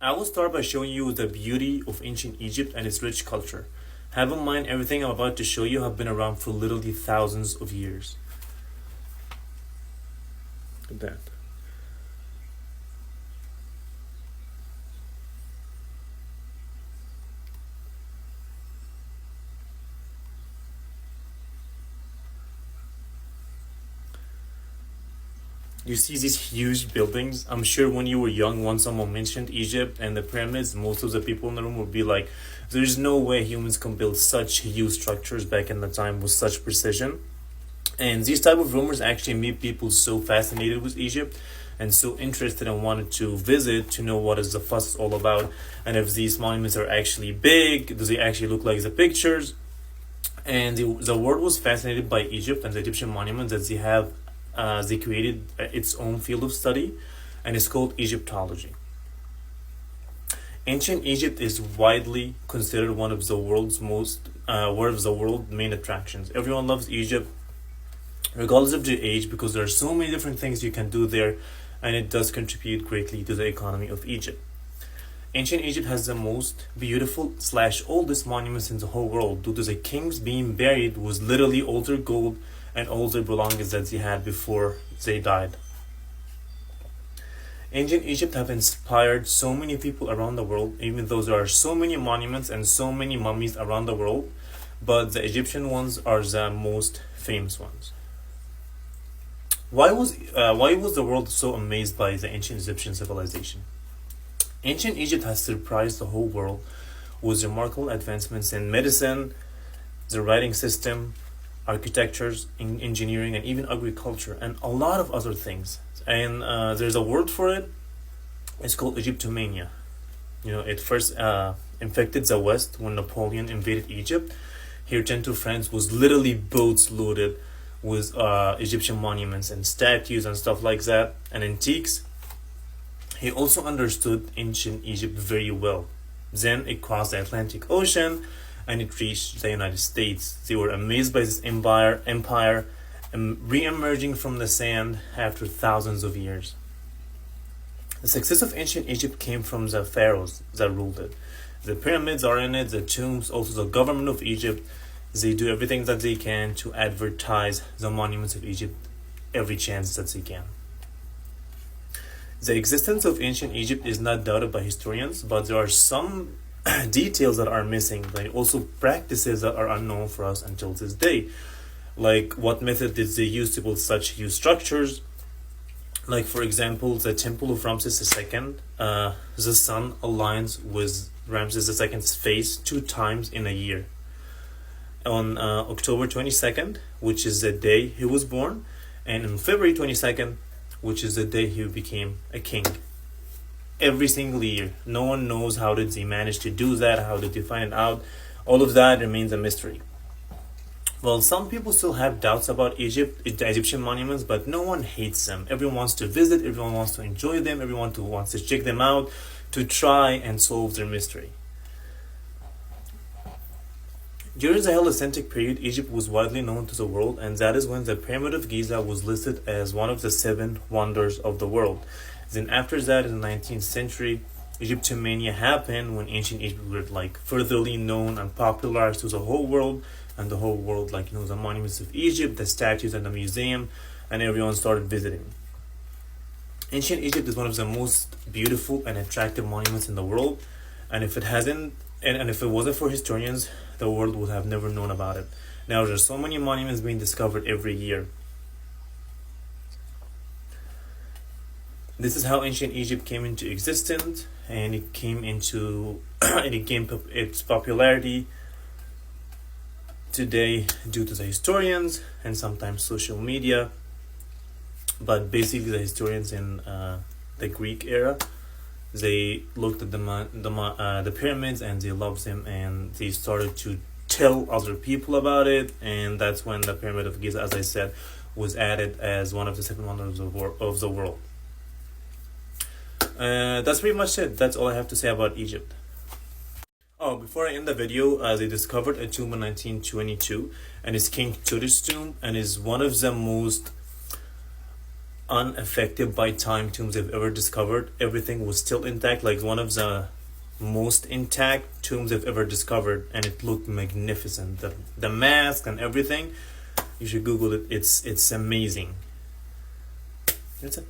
I will start by showing you the beauty of ancient Egypt and its rich culture. Have in mind everything I'm about to show you have been around for literally thousands of years. Look at that. You see these huge buildings? I'm sure when you were young, when someone mentioned Egypt and the pyramids, most of the people in the room would be like, there's no way humans can build such huge structures back in the time with such precision. And these type of rumors actually made people so fascinated with Egypt and so interested and wanted to visit to know what is the fuss all about, and if these monuments are actually big, do they actually look like the pictures. And the world was fascinated by Egypt and the Egyptian monuments that they have. They created its own field of study, and it's called Egyptology. Ancient Egypt is widely considered one of the world's main attractions. Everyone loves Egypt, regardless of their age, because there are so many different things you can do there, and it does contribute greatly to the economy of Egypt. Ancient Egypt has the most beautiful / oldest monuments in the whole world, due to the kings being buried with literally all their gold and all their belongings that they had before they died. Ancient Egypt have inspired so many people around the world, even though there are so many monuments and so many mummies around the world, but the Egyptian ones are the most famous ones. Why was the world so amazed by the ancient Egyptian civilization? Ancient Egypt has surprised the whole world with remarkable advancements in medicine, the writing system, architectures, engineering, and even agriculture, and a lot of other things. And there's a word for it. It's called Egyptomania. It first infected the West when Napoleon invaded Egypt. He returned to France with literally boats loaded with Egyptian monuments and statues and stuff like that, and antiques. He also understood ancient Egypt very well. Then it crossed the Atlantic Ocean and it reached the United States. They were amazed by this empire re-emerging from the sand after thousands of years. The success of ancient Egypt came from the pharaohs that ruled it. The pyramids are in it, the tombs, also the government of Egypt. They do everything that they can to advertise the monuments of Egypt every chance that they can. The existence of ancient Egypt is not doubted by historians, but there are some details that are missing, like also practices that are unknown for us until this day. Like, what method did they use to build such huge structures? Like, for example, the temple of Ramses II, the sun aligns with Ramses II's face 2 times in a year. On October 22nd, which is the day he was born, and on February 22nd, which is the day he became a king. Every single year. No one knows how did they manage to do that, how did they find it out. All of that remains a mystery. Well, some people still have doubts about Egypt, the Egyptian monuments, but no one hates them. Everyone wants to visit, everyone wants to enjoy them, everyone wants to check them out, to try and solve their mystery. During the Hellenistic period, Egypt was widely known to the world, and that is when the Pyramid of Giza was listed as one of the 7 wonders of the world. Then after that, in the 19th century, Egyptomania happened, when ancient Egypt were furtherly known and popularized to the whole world, and the whole world the monuments of Egypt, the statues and the museum, and everyone started visiting. Ancient Egypt is one of the most beautiful and attractive monuments in the world, and if it wasn't for historians, the world would have never known about it. Now there's so many monuments being discovered every year. This is how ancient Egypt came into existence, and it came into its popularity today due to the historians and sometimes social media. But basically, the historians in the Greek era, they looked at the pyramids and they loved them, and they started to tell other people about it, and that's when the Pyramid of Giza, as I said, was added as one of the 7 wonders of the world. That's pretty much it. That's all I have to say about Egypt. Oh, before I end the video, they discovered a tomb in 1922, and it's King Tut's tomb, and is one of the most unaffected by time tombs they've ever discovered. Everything was still intact, like one of the most intact tombs they've ever discovered, and it looked magnificent. The mask and everything, you should Google it. It's amazing. That's it.